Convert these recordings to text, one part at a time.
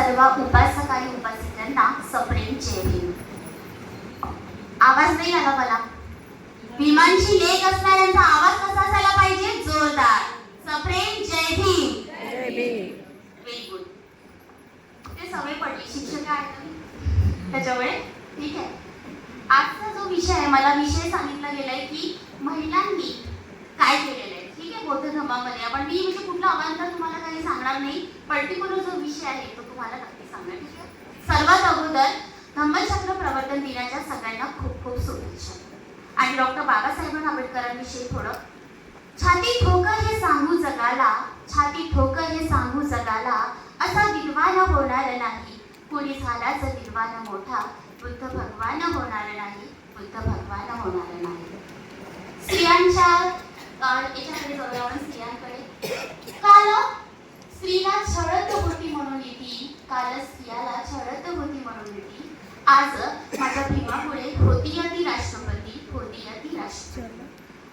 सर्व उपासक आणि उपासिकांना सप्रेम जय भीम. आवाज नाही आला मला. भीमांची लेक असणाऱ्यांचा आवाज कसा असायला पाहिजे? जोरदार. सप्रेम जय भीम. जय भीम. Very good. ते सवय पडली, शिक्षक आहेत त्याच्यामुळे ठीक आहे. आजचा जो विषय आहे, मला विषय सांगितला गेलाय की महिलांनी काय केलेलं आहे. ठीक आहे, बौद्ध धर्मामध्ये आपण मी म्हणजे कुठलं आव्हान तुम्हाला काही सांगणार नाही. पर्टिक्युलर जो विषय आहे तो तुम्हाला नक्की सांगणार. ठीक आहे. सर्वात अगोदर धम्मचक्र प्रवर्तन दिनाच्या सगळ्यांना खूप खूप शुभेच्छा. आणि डॉक्टर बाबासाहेब आंबेडकरांविषयी थोडं. छाती ठोकर हे सांगू जगाला, छाती ठोकर हे सांगू जगाला, असा विद्वान होणार नाही. कुणी झाला जर विद्वान मोठा, बुद्ध भगवान होणार नाही, बुद्ध भगवान होणार नाही. स्त्रियांच्या याच्याकडे जाऊया आपण, स्त्रियांकडे. काल स्त्रीला छळत होती म्हणून येते, काल स्त्रियाला छळत होती म्हणून येते. आज माझ्या भीमापुढे होती ती राष्ट्रपती, होती ती राष्ट्रपती.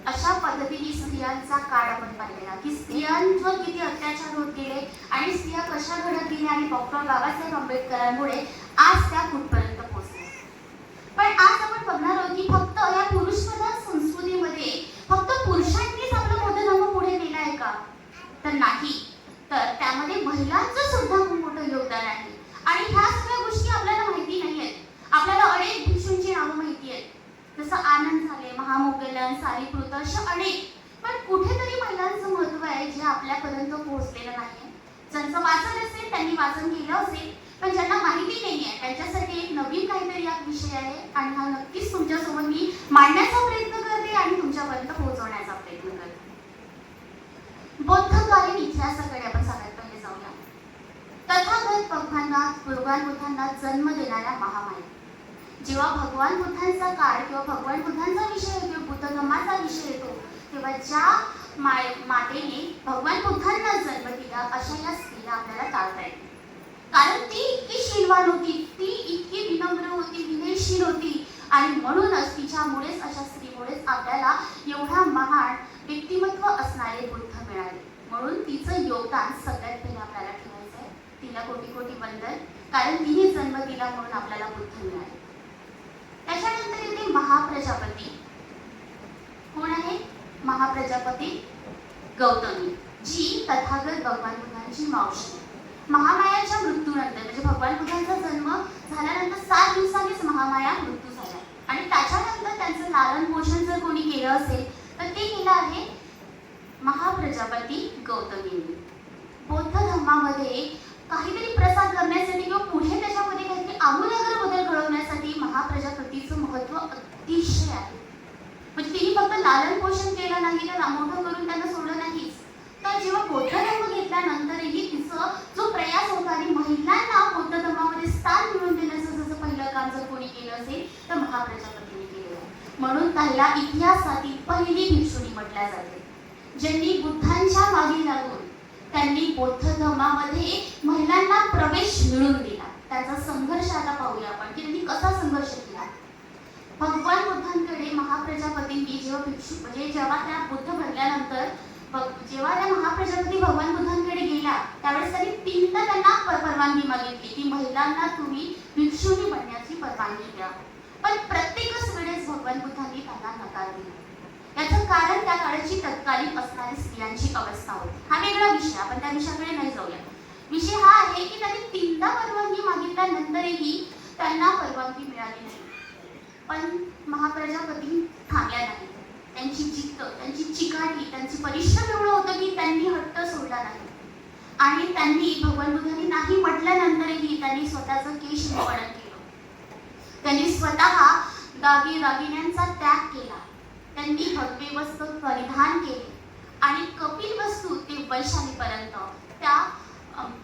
अशा पद्धतीने स्त्रियांचा काळ आपण पाहिलेला की स्त्रियांवर किती अत्याचार होत गेले आणि स्त्रिया कशा घडत गेल्या आणि डॉक्टर बाबासाहेब आंबेडकरांमुळे आज त्या कुठपर्यंत पोहोचल्या. पण आज आपण बघणार आहोत की फक्त या पुरुषप्रधान संस्कृतीमध्ये फक्त पुरुषांनीच आपला बौद्ध धर्म पुढे नेला आहे का? तर नाही. तर त्यामध्ये महिलांचं सुद्धा खूप मोठं योगदान आहे. आणि ह्या सगळ्या गोष्टी आपल्याला माहिती नाही आहेत. आपल्याला अनेक भिक्षूंची नावं माहिती आहेत, जसं आनंद झाले, महामोगलन, सारीपुत, अशा अनेक. पण कुठेतरी महिलांचं महत्त्व आहे जे आपल्यापर्यंत पोहोचलेलं नाही. ज्यांचं वाचन असेल त्यांनी वाचन केलं असेल, पण ज्यांना माहिती नाही आहे त्यांच्यासाठी एक नवीन काहीतरी यात विषय आहे आणि हा नक्कीच तुमच्यासोबत मी मांडण्याचा प्रयत्न करते आणि तुमच्यापर्यंत पोहोचवण्याचा प्रयत्न करते. बौद्धकालीन इतिहासाकडे आपण सगळ्यात पहिले जाऊया. तथागत भगवान बुद्धांना जन्म देणाऱ्या महामाया. जेव्हा भगवान बुद्धांचा काळ किंवा भगवान बुद्धांचा विषय येतो, बुद्ध धर्माचा विषय येतो, तेव्हा ज्या मातेने भगवान बुद्धांना जन्म दिला अशा या स्त्रीला आपल्याला टाळता येते. कारण ती इतकी शीलवान होती, ती इतकी विनम्र होती, विनयशील होती आणि म्हणूनच तिच्यामुळेच, अशा स्त्रीमुळेच आपल्याला एवढा महान व्यक्तिमत्व असणारे बुद्ध मिळाले. म्हणून तिचं योगदान सगळ्यात पहिले आपल्याला ठेवायचं आहे. तिला कोटी कोटी वंदन, कारण तिने जन्म दिला म्हणून आपल्याला बुद्ध मिळाले. त्याच्यानंतर येते महाप्रजापती. कोण आहे? महाप्रजापती गौतमी, जी तथागत भगवान बुद्धांची मावशी. महामायाच्या मृत्यूनंतर म्हणजे भगवान बुद्धांचा जन्म झाल्यानंतर 7 दिवसांनीच महामाया मृत्यू झाला आणि त्याच्यानंतर त्यांचं लालन पोषण जर कोणी केलं असेल तर ते केलं आहे महाप्रजापती गौतमींनी. बौद्ध धर्मामध्ये काहीतरी प्रसार करण्यासाठी किंवा पुढे त्याच्यामध्ये काहीतरी आमूलाग्र बदल घडवण्यासाठी महाप्रजापतीचं महत्त्व अतिशय आहे. म्हणजे तिने फक्त लालन पोषण केलं नाही, तर मोठं करून त्यांना सोडलं नाहीच. तर जेव्हा बौद्ध धर्म घेतल्यानंतरही तिचं जो प्रयास होता आणि महिलांना बौद्ध धर्मामध्ये स्थान मिळवून देण्याचं जसं पहिलं काम जर कोणी केलं असेल तर महाप्रजापतीने केलेलं आहे. म्हणून त्याला इतिहासातील पहिली भिक्षुणी म्हटल्या जाते, ज्यांनी बुद्धांच्या मागे लागून त्यांनी बौद्ध धर्मामध्ये महिलांना प्रवेश मिळवून दिला. त्याचा संघर्ष आता पाहूया आपण की त्यांनी कसा संघर्ष केला. भगवान बुद्धांकडे महाप्रजापतींनी जेव्हा भिक्षू म्हणजे जेव्हा त्या बुद्ध बनल्यानंतर जेव्हा त्या महाप्रजापती भगवान बुद्धांकडे गेल्या त्यावेळेस त्यांनी 3दा त्यांना परवानगी मागितली की महिलांना तुम्ही भिक्षुणी बनण्याची परवानगी द्या. पण प्रत्येकच वेळेस भगवान बुद्धांनी त्यांना नकार दिला. याचं कारण त्या काळाची तत्कालीन असणारी स्त्रियांची अवस्था होती. हा वेगळा विषय, आपण त्या विषयाकडे नाही जाऊया. विषय हा आहे की त्यांनी 3दा परवानगी मागितल्यानंतरही त्यांना परवानगी मिळाली नाही. पण महाप्रजापती थांबल्या नाही. त्यांची जिद्द, त्यांची चिकाटी, त्यांचे परिश्रम एवढं होतं की त्यांनी हट्ट सोडला नाही आणि त्यांनी भगवान बुद्धांनी नाही म्हटल्यानंतरही त्यांनी स्वतःचं केश निवारण केलं. त्यांनी स्वतः दागिन्यांचा त्याग केला. त्यांनी भगवे वस्त्र परिधान केले आणि कपिल वस्तू ते वैशालीपर्यंत त्या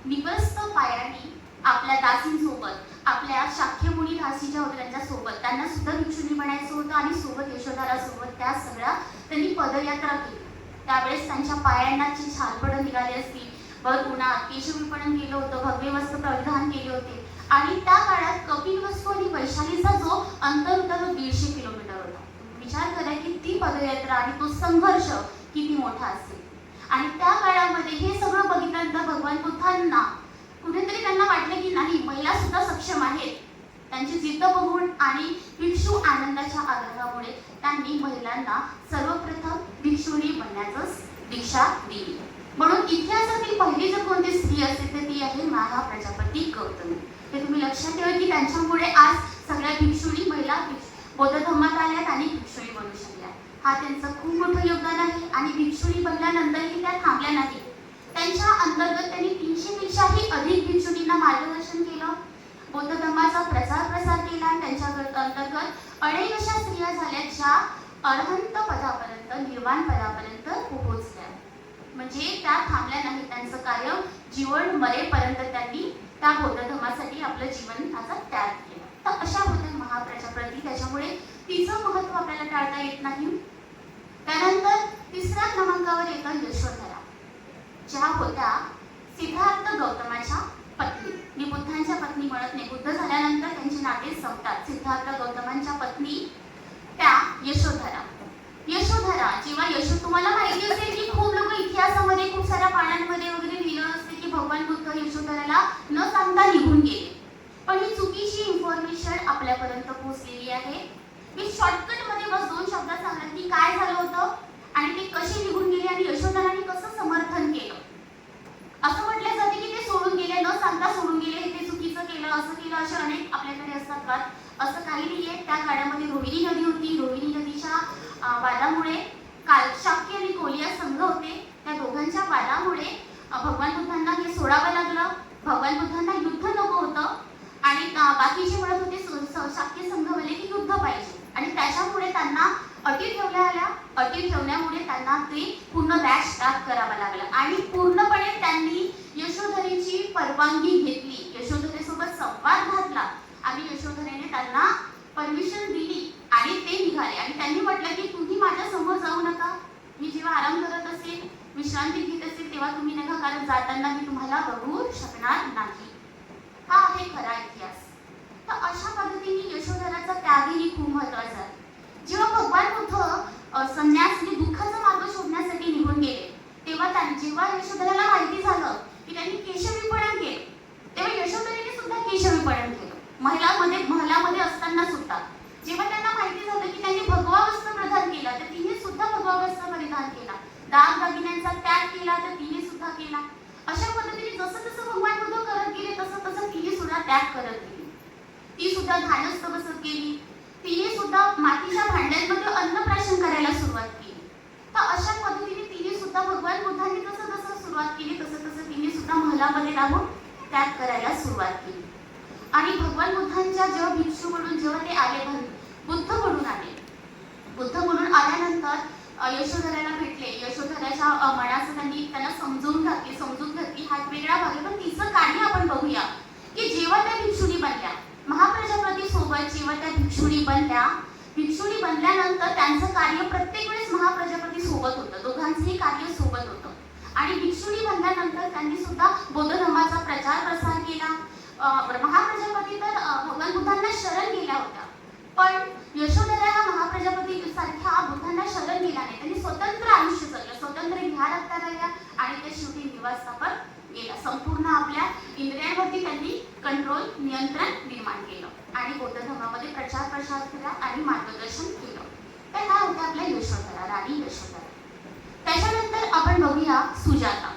निवस्त पायाने आपल्या दासींसोबत, आपल्या शाक्यमुनी दासी ज्या होत्या त्यांच्यासोबत त्यांना सुद्धा भिक्षुणी बनायचं होतं आणि सोबत यशोधरासोबत त्या सगळ्या त्यांनी पदयात्रा केली. त्यावेळेस त्यांच्या पायांना जी झालपडं निघाली असती, भर उन्हात केशविपणन केलं होतं, भगवे वस्त्र परिधान केले होते आणि त्या काळात कपिल वस्तू आणि वैशालीचा जो अंतर होता तो 150 किलोमीटर होता. विचार करा की ती पदयात्रा आणि तो संघर्ष किती मोठा असेल. आणि त्या काळामध्ये हे सगळं बघितल्यानंतर भगवान बुद्धांना कुठेतरी त्यांना वाटलं की त्यांची जिद्द बघून आणि भिक्षू आनंदाच्या आग्रहामुळे त्यांनी महिलांना सर्वप्रथम भिक्षुणी बनण्याचं दीक्षा दिली. म्हणून इतिहासातील पहिली जर कोणती स्त्री असेल तर ती आहे माता प्रजापती गौतमी. हे तुम्ही लक्षात ठेवा की त्यांच्यामुळे आज सगळ्या भिक्षुणी महिला बौद्ध धर्मात आल्यात आणि भिक्षुणी बनू शकल्या. हा त्यांचं खूप मोठं योगदान आहे. आणि भिक्षुणी बनल्यानंतरही त्या थांबल्या नाही. त्यांच्या अंतर्गत त्यांनी 300 पेक्षाही अधिक भिक्षुणींना मार्गदर्शन केलं, बौद्ध धर्माचा प्रसार केला. त्यांच्या अंतर्गत अनेक अशा स्त्रिया झाल्या ज्या अरहंत पदापर्यंत, निर्वाण पदापर्यंत पोहोचल्या. म्हणजे त्या थांबल्या नाही. त्यांचं कार्य जीवन मरेपर्यंत त्यांनी त्या बौद्ध धर्मासाठी आपलं जीवनाचा त्याग केला. तर अशा होत्या महाप्रजापती. त्याच्यामुळे तिचं महत्त्व आपल्याला टाळता येत नाही. त्यानंतर तिसऱ्या क्रमांकावर येतं यशोधरा, ज्या होत्या सिद्धार्थ गौतमाच्या पत्नी. मी बुद्धांच्या पत्नी म्हणत नाही, बुद्ध झाल्यानंतर त्यांचे नाते संपतात. सिद्धार्थ गौतमांच्या पत्नी त्या यशोधरा. यशोधरा जेव्हा तुम्हाला माहिती असेल की खूप लोक इतिहासामध्ये खूप साऱ्या पानांमध्ये वगैरे लिहिलं असते की भगवान बुद्ध यशोधराला न सांगता निघून गेले. पण ही चुकीची इन्फॉर्मेशन आपल्यापर्यंत पोहोचलेली आहे. मी शॉर्टकटमध्ये बस 2 शब्दात सांगणार की काय झालं होतं आणि ते कसे निघून गेले आणि यशोधराने कसं समर्थन केलं. असं म्हटलं जाते की ते सोडून गेले, न सांगता सोडून गेले, ते चुकीचं केलं, असं केलं, असे अनेक आपल्याकडे असतात वाद. असं काही नाहीये. त्या काळामध्ये रोहिणी नदी होती. रोहिणी नदीच्या वादामुळे शाक्य आणि कोलिया संघ होते. त्या दोघांच्या वादामुळे भगवान बुद्धांना हे सोडावं लागलं. भगवान बुद्धांना युद्ध नको होतं आणि बाकीचे म्हणत होते शाक्य संघवाले की युद्ध पाहिजे. आणि त्याच्यामुळे त्यांना अटी ठेवल्या आल्या. अटी ठेवण्यामुळे त्यांना ते पूर्ण रॅश त्याग करावा लागला. आणि पूर्णपणे त्यांनी यशोधरेची परवानगी घेतली, यशोधरेसोबत संवाद घातला आणि यशोधरेने त्यांना परमिशन दिली आणि ते निघाले. आणि त्यांनी म्हटलं की तुम्ही माझ्या समोर जाऊ नका. मी जेव्हा आराम करत असेल, विश्रांती घेत असेल, तेव्हा तुम्ही नका, कारण जाताना मी तुम्हाला बघू शकणार नाही. हा आहे खरा इतिहास. तर अशा पद्धतीने यशोधराचा त्यागही खूप महत्त्वाचा आहे. जेव्हा भगवान बुद्ध संन्यास म्हणजे दुःखाचा मार्ग शोधण्यासाठी निघून गेले, तेव्हा जेव्हा यशोधराला माहिती झालं की त्यांनी केशविपणन केले, तेव्हा यशोधरेने सुद्धा केशविपणन केलं. महलामध्ये असताना सुद्धा जेव्हा त्यांना माहिती झालं की त्यांनी भगवा वस्त्र परिधान केला, तर तिने सुद्धा भगवा वस्त्र परिधान केला. दागदागिन्यांचा त्याग केला, तर तिने सुद्धा केला. अशा पद्धतीने जसं जसं भगवान बुद्ध करत गेले तसं तसं तिने सुद्धा त्याग करत गेली. ती सुद्धा ध्यानस्थ बसत गेली. तिने सुद्धा मातीच्या भांड्यांमध्ये अन्नप्राशन करायला सुरुवात केली. तर अशा पद्धतीने तिने सुद्धा भगवान बुद्धांनी जसं जसं सुरुवात केली तसं तसं तिने सुद्धा महलामध्ये राहून त्याग करायला सुरुवात केली. आणि भगवान बुद्धांच्या जेव्हा भिक्षू म्हणून जेव्हा ते आले, बुद्ध म्हणून आले, बुद्ध म्हणून आल्यानंतर यशोधराला भेटले. यशोधराच्या मनाचं त्यांना समजून घातली. हा वेगळा भाग आहे. पण तिचं कार्य आपण बघूया की जेव्हा त्या भिक्षुणी बनल्या, महाप्रजापती सोबत जेव्हा त्या भिक्षुणी बनल्यानंतर त्यांचं कार्य प्रत्येक वेळेस महाप्रजापती सोबत होतं. दोघांचंही कार्य सोबत होतं. आणि भिक्षुणी बनल्यानंतर त्यांनी सुद्धा बौद्ध धर्माचा प्रसार केला. महाप्रजापती तर भगवान बुद्धांना शरण गेल्या होत्या, पण यशोधरा हा महाप्रजापती सारख्या बुद्धांना शरण गेला नाही. त्यांनी स्वतंत्र आयुष्य जगलं, स्वतंत्र विहार राहिल्या आणि त्या शेवटी निवासस्थापन गेला. संपूर्ण आपल्या इंद्रियांवरती त्यांनी नियंत्रण निर्माण केलं आणि बौद्ध धर्मामध्ये प्रसार केला आणि मार्गदर्शन केलं. तर ह्या होत्या आपल्या यशोधरा, राणी यशोधरा. त्याच्यानंतर आपण बघूया सुजाता.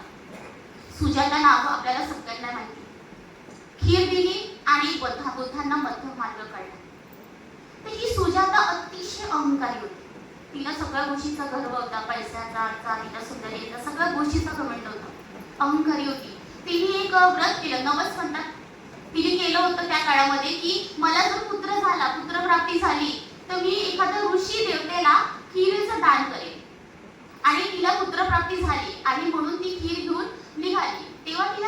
सुजाता नाव आपल्याला सगळ्यांना माहिती. खीर दिली आणि बुद्धांना मध्य मार्ग काढला. तर ही सुजाता अतिशय अहंकारी होती. तिला सगळ्या गोष्टीचा गर्व होता, पैशाचा, चालीचा, सुंदरीचा, सगळ्या गोष्टीचा घमंड होता. अहंकारी होती. तिने एक व्रत केलं, नवस म्हणतात. तिने केलं होतं त्या काळामध्ये की मला जर पुत्रप्राप्ती झाली तर मी एखाद्या ऋषी देवतेला खीरेचं दान करेन. आणि तिला पुत्रप्राप्ती झाली आणि म्हणून ती खीर घेऊन निघाली. तेव्हा तिला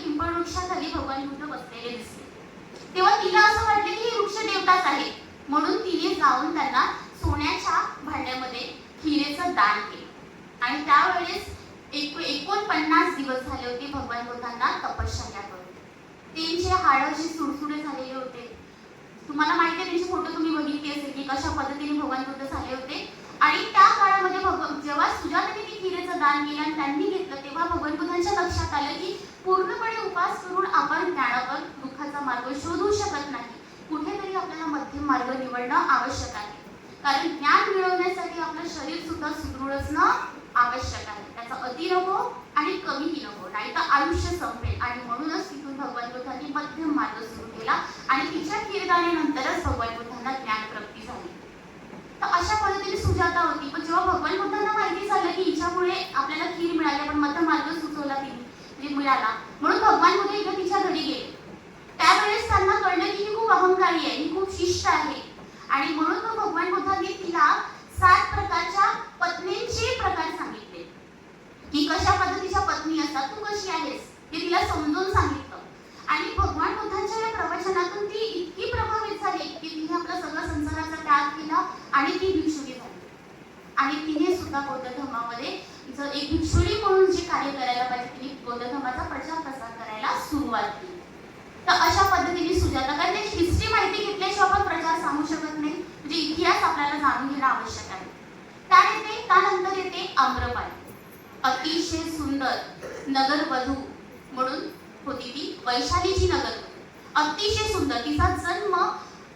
पिंपळ वृक्षाखाली भगवान बुद्ध बसलेले दिसले. तेव्हा तिला असं वाटलं की ही वृक्ष देवताच आहे. म्हणून तिने जाऊन त्यांना सोन्याच्या भांड्यामध्ये खीरेचं दान केलं. आणि त्यावेळेस 49 दिवस झाले होते भगवान बुद्धांना तपश्चर्या करून. त्यांचे हाड असे सुडसुडे झालेले होते. तुम्हाला माहिती आहे, त्यांचे फोटो तुम्ही बघितले असेल की कशा पद्धतीने भगवान बुद्ध झाले होते. आणि त्या काळामध्ये जेव्हा सुजाताने ती खीरेचं दान केलं आणि त्यांनी घेतलं, तेव्हा भगवान बुद्धांच्या लक्षात आलं की पूर्णपणे उपास करून आपण ज्ञानावर दुःखाचा मार्ग शोधू शकत नाही. आपल्याला मध्यम मार्ग निवडणं आवश्यक आहे. कारण ज्ञान मिळवण्यासाठी आपलं शरीर सुद्धा सुदृढ असणं आवश्यक आहे. त्याचा अति नको आणि कमीही नको, नाही तर आयुष्य संपेल. आणि म्हणूनच तिथून भगवान बुद्धांनी मध्यम मार्ग सुरू केला आणि तिच्या कीर्तनानंतरच भगवान बुद्धांना ज्ञानप्राप्ती झाली. तर अशा पद्धतीने सुजाता होती. पण जेव्हा भगवान बुद्धांना माहिती झालं की हिच्यामुळे आपल्याला खीर मिळाली, पण मध्यम मार्ग सुचवला तिने मिळाला, म्हणून भगवान बुद्ध एकदा तिच्या घरी गेले. त्यावेळेस त्यांना कळलं की ही खूप अहंकारी आहे, ही खूप शिष्ट आहे. आणि म्हणून मग भगवान बुद्धांनी तिला 7 प्रकारच्या पत्नींचे प्रकार सांगितले की कशा पद्धतीच्या पत्नी असतात, तू कशी आहेस हे तिला समजून सांगितलं. आणि भगवान बुद्धांच्या या प्रवचनातून ती इतकी प्रभावित झाली की तिने आपला सगळा संसाराचा त्याग केला आणि ती भिक्षुणी झाली. आणि तिने सुद्धा बौद्ध धर्मामध्ये जर एक भिक्षुणी म्हणून जे कार्य करायला पाहिजे तिने बौद्ध धर्माचा प्रचार प्रसार करायला सुरुवात केली. तर अशा पद्धतीने सुजाता, कारण त्याची हिस्ट्री माहिती घेतल्याशिवाय आपण प्रचार सांगू शकत नाही, म्हणजे इतिहास आपल्याला जाणून घेणं आवश्यक आहे. त्यानंतर येते आम्रपाली. अतिशय सुंदर नगरवधू म्हणून होती ती, वैशालीची नगरवधू. अतिशय सुंदर, तिचा जन्म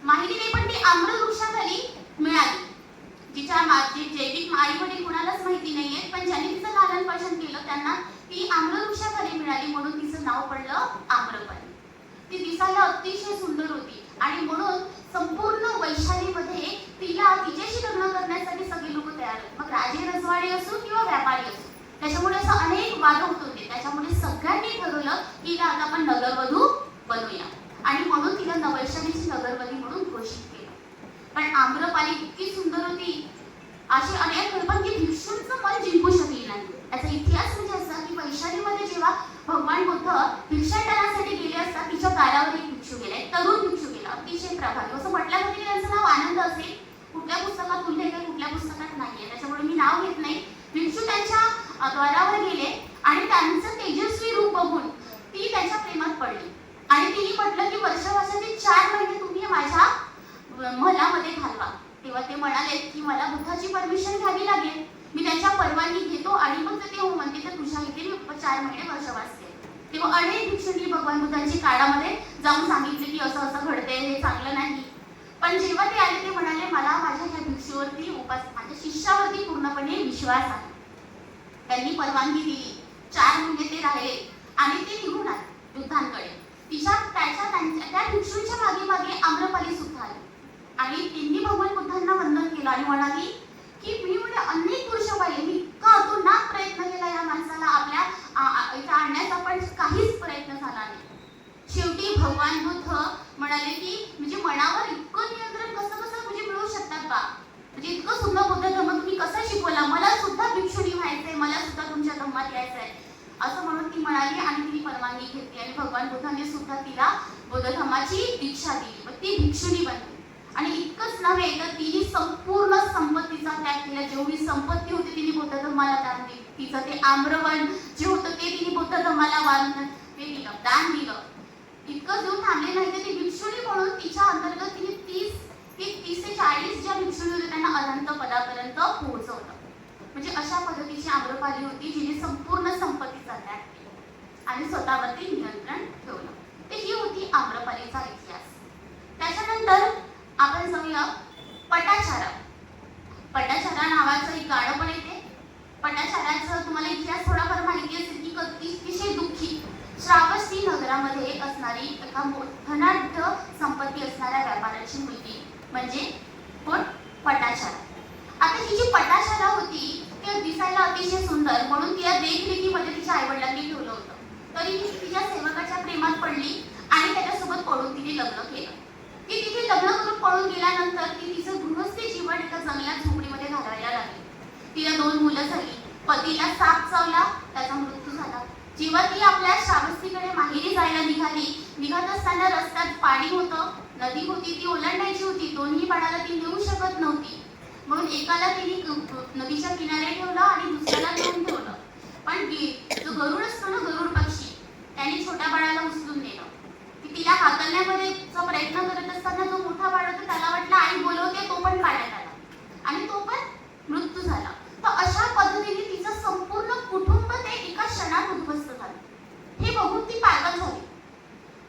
माहिती नाही पण ती आम्रवृक्षाखाली मिळाली. जिच्या जैविक आई वडील कुणालाच माहिती नाहीये, पण ज्यांनी तिचं लालन पोषण केलं त्यांना ती आम्रवृक्षाखाली मिळाली, म्हणून तिचं नाव पडलं आम्रपाली. ती दिसायला अतिशय सुंदर होती आणि म्हणून संपूर्ण वैशालीमध्ये तिला तिच्याशी लग्न करण्यासाठी सगळे लोक तयार होते. मग राजे रजवाडे असो किंवा व्यापारी असो, त्याच्यामुळे असं अनेक वाद होत होते. त्याच्यामुळे सगळ्यांनी ठरवलं की आता आपण नगरवधू बनवूया आणि म्हणून तिला वैशालीची नगरवधी म्हणून घोषित केलं. पण आम्रपाली इतकी सुंदर होती, अशी अनेक पण ती भिक्षूंचं मन जिंकू शकली नाही. याचा इतिहास म्हणजे असा की वैशालीमध्ये जेव्हा भगवान बुद्ध भिक्षाटनासाठी गेले असता तिच्या दारावर एक भिक्षू गेला, एक तरुण भिक्षू गेला, अतिशय प्रभावी. असं म्हटलं जातं की त्यांचं नाव आनंद असेल, कुठल्या पुस्तकात उल्लेख आहे कुठल्या पुस्तकात नाहीये, त्याच्यामुळे मी नाव घेत नाही. भिक्षू त्यांच्या द्वारावर गेले आणि त्यांचं तेजस्वी रूप बघून ती त्यांच्या प्रेमात पडली आणि तिने म्हटलं की वर्षाचे 4 महिने तुम्ही माझ्या महलामध्ये घालवा. तेव्हा ते म्हणाले की मला बुद्धाची परमिशन घ्यावी लागेल, मी त्यांच्या परवानगी घेतो आणि मग ते हो म्हणते तर तुझ्या इथे मी 4 महिने वर्षवास केले. तेव्हा अनेक भिक्षूंनी भगवान बुद्धांची काळामध्ये जाऊन सांगितले की असं असं घडते, हे चांगलं नाही. पण जेव्हा ते आले ते म्हणाले मला माझ्या ह्या भिक्षूवरती माझ्या शिष्यावरती पूर्णपणे विश्वास आहे. त्यांनी परवानगी दिली. 4 महिने ते राहिले आणि ते निघून आले युद्धांकडे. त्या भिक्षूंच्या मागे मागे आम्रपाली सुद्धा आली आणि त्यांनी भगवान बुद्धांना वंदन केलं आणि म्हणाली की मी म्हणजे अनेक वर्ष पाहिले, मी इतका अतोनात प्रयत्न केला या माणसाला आपल्या इथं आणण्याचा, पण काहीच प्रयत्न झाला नाही. शेवटी भगवान बुद्ध म्हणाले की म्हणजे मनावर इतकं नियंत्रण कसं म्हणजे मिळू शकतात बा, म्हणजे इतकं सुंदर बौद्ध धर्म तुम्ही कसा शिकवला, मला सुद्धा भिक्षुणी व्हायचंय, मला सुद्धा तुमच्या धर्मात यायचंय असं म्हणून ती म्हणाली आणि तिने परवानगी घेतली आणि भगवान बुद्धांनी सुद्धा तिला बौद्ध धर्माची दीक्षा दिली. मग ती भिक्षुणी बनली. आणि इतकंच नव्हे तर तिने संपूर्ण संपत्तीचा त्याग केला. जेवढी संपत्ती होती तिने बौद्ध धर्माला दान दिली. तिचं ते आम्रवन जे होतं ते तिने बौद्ध धर्माला दान दिलं. इतकं देऊन थांबले नाही तर ती भिक्षुणी म्हणून तिच्या अंतर्गत तिने 30 ते 40 ज्या भिक्षुणी होत्या त्यांना अनंत पदापर्यंत पोहोचवलं. म्हणजे अशा पद्धतीची आम्रपाली होती जिने संपूर्ण संपत्तीचा त्याग केला आणि स्वतःवरती नियंत्रण ठेवलं. तर ही होती आम्रपालीचा इतिहास. त्याच्यानंतर आपण जाऊया पटाचारा. पटाचारा नावाचं एक गाणं पण येते. पटाचाराचं तुम्हाला इतिहास थोडाफार माहिती असेल की अतिशय दुःखी श्रावस्ती नगरामध्ये असणारी एका धनाढ्य संपत्ती असणाऱ्या व्यापाऱ्याची मुलगी म्हणजे कोण? पटाचारा. आता ही जी पटाचारा होती ती दिसायला अतिशय सुंदर, म्हणून तिला देखरेखीमध्ये तिच्या आईवडिलांनी ठेवलं होतं. तरी ती तिच्या सेवकाच्या प्रेमात पडली आणि त्याच्यासोबत पळून तिने लग्न केलं. ती तिथे लग्न करून पळून गेल्यानंतर ती तिचं गृहस्थी जीवन एका जंगलात झोपडीमध्ये घालवायला लागली. तिला 2 मुलं झाली. पतीला साप चावला, त्याचा मृत्यू झाला. जेव्हा ती आपल्या श्रावस्तीकडे माहेरी जायला निघत असताना रस्त्यात पाणी होतं, नदी होती, ती ओलांडायची होती. दोन्ही पाण्याला ती नेऊ शकत नव्हती, म्हणून एकाला तिने नदीच्या किनाऱ्यात ठेवलं आणि दुसऱ्याला नेऊन ठेवलं. पण जो गरुड असतो ना, गरुड पक्षी, त्याने छोट्या बाळाला उचलून नेलं. तिला हाकलण्यामध्ये प्रयत्न करत असताना जो मोठा बाळ होता त्याला वाटलं आई बोलवते, तो पण पाण्यात आला आणि तो पण मृत्यू झाला. तर अशा पद्धतीने तिचं संपूर्ण कुटुंब ते एका क्षणात उद्ध्वस्त झालं. हे बघून ती पागल झाली,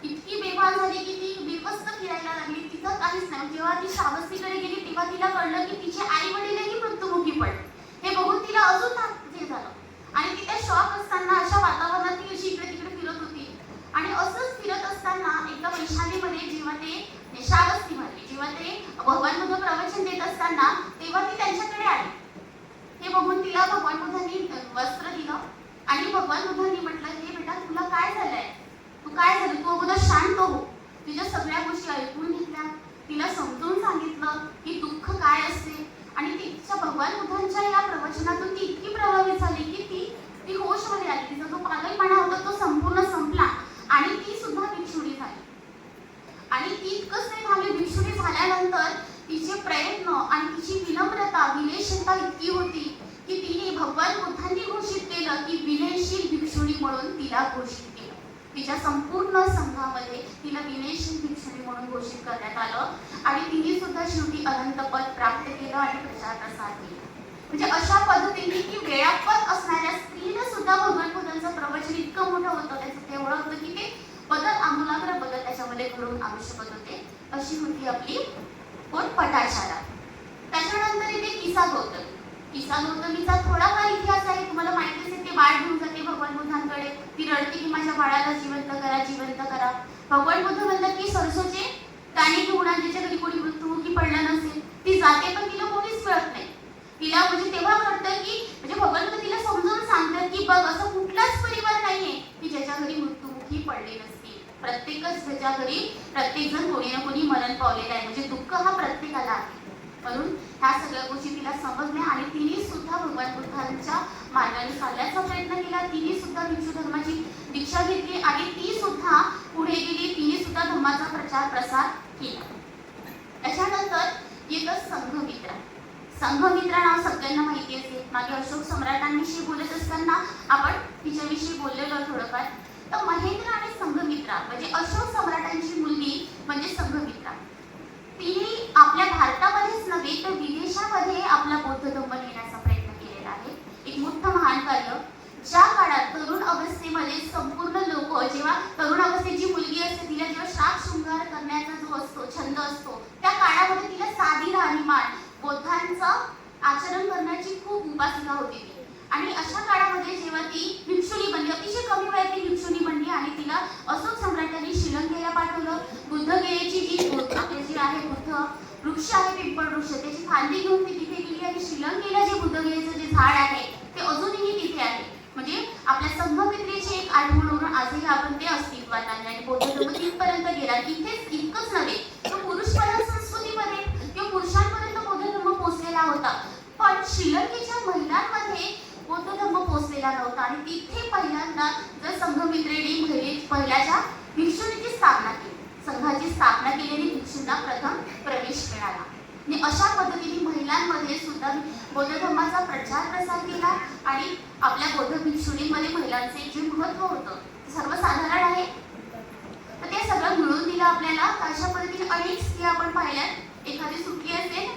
इतकी बेभान झाली की ती बेपस्त फिरायला लागली. तिचं काहीच नाही. जेव्हा ती श्रावस्तीकडे गेली तेव्हा तिला कळलं की तिचे आई वडीलही मृत्युमुखी पडले. हे बघून तिला अजून हे झालं आणि ती त्या शॉक असताना अशा वातावरणात ती अशी इकडे तिकडे फिरत होती. आणि असंच फिरत असताना एकदा वैशालीमध्ये जेव्हा ते श्रावस्तीमध्ये जेव्हा ते भगवान बुद्ध प्रवचन देत असताना तेव्हा ती त्यांच्याकडे आली. हे बघून तिला भगवान बुद्धांनी वस्त्र दिलं आणि भगवान बुद्धांनी म्हटलं, हे बेटा तुला काय झालंय, तू काय झालं, तू अगोदर शांत हो. तिच्या सगळ्या गोष्टी ऐकून घेतल्या, तिला समजून सांगितलं की दुःख काय असते. आणि तिच्या भगवान बुद्धांच्या या प्रवचनातून ती इतकी प्रभावित झाली की ती होशमध्ये आली. तिचा जो पागलपणा होता तो संपूर्ण संपला आणि ती सुद्धा भिक्षुणी झाली. आणि ती इतकंच नाही झाली, भिक्षुणी झाल्यानंतर तिचे प्रयत्न आणि तिची विनम्रता विनयशीलता इतकी होती की तिने भगवान बुद्धांनी घोषित केलं की विनयशील भिक्षुणी म्हणून तिला घोषित केलं. तिच्या संपूर्ण संघामध्ये तिला विनयशील भिक्षुणी म्हणून घोषित करण्यात आलं आणि तिने सुद्धा शेवटी अनंत पद प्राप्त केलं आणि प्रचार प्रसार केला. म्हणजे अशा पद्धतीने की वेळापत असणाऱ्या स्त्रीने सुद्धा भगवान बुद्धांचं प्रवचन इतकं मोठं होतं, त्याचं तेवढं होतं की ते बदल आमूलाग्र बदल त्याच्यामध्ये घडवून आणू शकत होते. अशी होती आपली कोण पटाचारा. त्याच्यानंतर येते किसा गौतमी. किसा गौतमीचा थोडाफार इतिहास आहे, तुम्हाला माहितीच आहे. ते बाळ घेऊन जाते भगवान बुद्धांकडे, ती रडते की माझ्या बाळाला जिवंत करा जिवंत करा. भगवान बुद्ध म्हणतात की सरसोचे दाणे घेऊन ज्याच्या घरी कोणी मृत्युमुखी पडला नसेल, ती जाते पण तिला कोणीच मिळत नाही. तिला म्हणजे तेव्हा कळतं की म्हणजे भगवान बुद्ध तिला समजावून सांगतात की बघ असं कुठलाच परिवार नाहीये की ज्याच्या घरी मृत्युमुखी पडले नसतील. प्रत्येकच त्याच्या घरी प्रत्येक जण कोणी ना कोणी मरण पावलेला आहे. म्हणजे दुःख हा प्रत्येकाला आहे. म्हणून ह्या सगळ्या गोष्टी तिला समजल्या आणि तिने सुद्धा भगवान बुद्धांच्या मार्गाने चालण्याचा प्रयत्न केला. तिने सुद्धा भिक्षू धर्माची दीक्षा घेतली आणि ती सुद्धा पुढे गेली. तिने सुद्धा धर्माचा प्रचार प्रसार केला. त्याच्यानंतर येतं संघमित्रा. संघमित्रा नाव सगळ्यांना माहिती असेल. मागे अशोक सम्राटांविषयी बोलत असताना आपण तिच्याविषयी बोललेलो थोडंफार. तर महेंद्र आणि संघमित्रा म्हणजे अशोक सम्राटांची मुलगी म्हणजे संघमित्रा. तिने आपल्या भारतामध्येच नव्हे तर विदेशामध्ये आपला बौद्ध धर्म नेण्याचा प्रयत्न केलेला आहे. एक मोठं महान कार्य. ज्या काळात तरुण अवस्थेमध्ये संपूर्ण लोक जेव्हा तरुण अवस्थेची मुलगी असते तिला जेव्हा शाक शृंगार करण्याचा जो असतो छंद असतो, त्या काळामध्ये तिला साधी राहणीमान बौद्धांचं आचरण करण्याची खूप उपासिका होती ती. आणि अशा काळामध्ये जेव्हा ती भिक्षुणी बनली, अतिशय कमी वयात ती भिक्षुणी बनली आणि तिला अशोक सम्राटांनी श्रीलंकेला पाठवलं. बुद्धगयेची जी आपली जी आहे बुद्ध वृक्ष आहे पिंपळ वृक्ष, त्याची फांदी घेऊन ती तिथे गेली आणि श्रीलंकेला जे बुद्धगयेचं जे झाड आहे ते अजूनही तिथे आहे. म्हणजे आपल्या संघमित्रेची एक आठवण म्हणून आजही आपण ते अस्तित्वात आणले आणि बौद्ध धर्म तिथपर्यंत गेला. इथेच इतकंच नव्हे तर पुरुष प्रधान संस्कृतीमध्ये किंवा पुरुषांपर्यंत बौद्ध धर्म पोहोचलेला होता, पण श्रीलंकेच्या महिलांमध्ये बौद्ध धर्म पोहोचलेला नव्हता. आणि तिथे पहिल्यांदा जर संघमित्रेने पहिल्याच्या भिक्षुणीची स्थापना केली, संघाची स्थापना केलेली भिक्षूंना प्रथम प्रवेश मिळाला. आणि अशा पद्धतीने महिलांमध्ये सुद्धा बौद्ध धर्माचा प्रचार प्रसार केला आणि आपल्या बौद्ध भिक्षुणींमध्ये महिलांचे जे महत्त्व होतं ते सर्वसाधारण आहे. तर ते सगळं मिळून दिलं आपल्याला. अशा पद्धतीने अनेक स्त्रिया आपण पाहिल्यात. एखादी सुटली असेल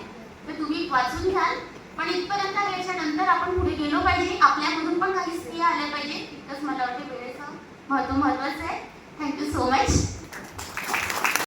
तर तुम्ही वाचून घ्याल, पण इथपर्यंत याच्या नंतर आपण पुढे गेलो पाहिजे. आपल्यामधून पण काही स्त्रिया आल्या पाहिजे. इतकंच मला वाटतं वेळेचं महत्त्वाचं आहे. Thank you so much.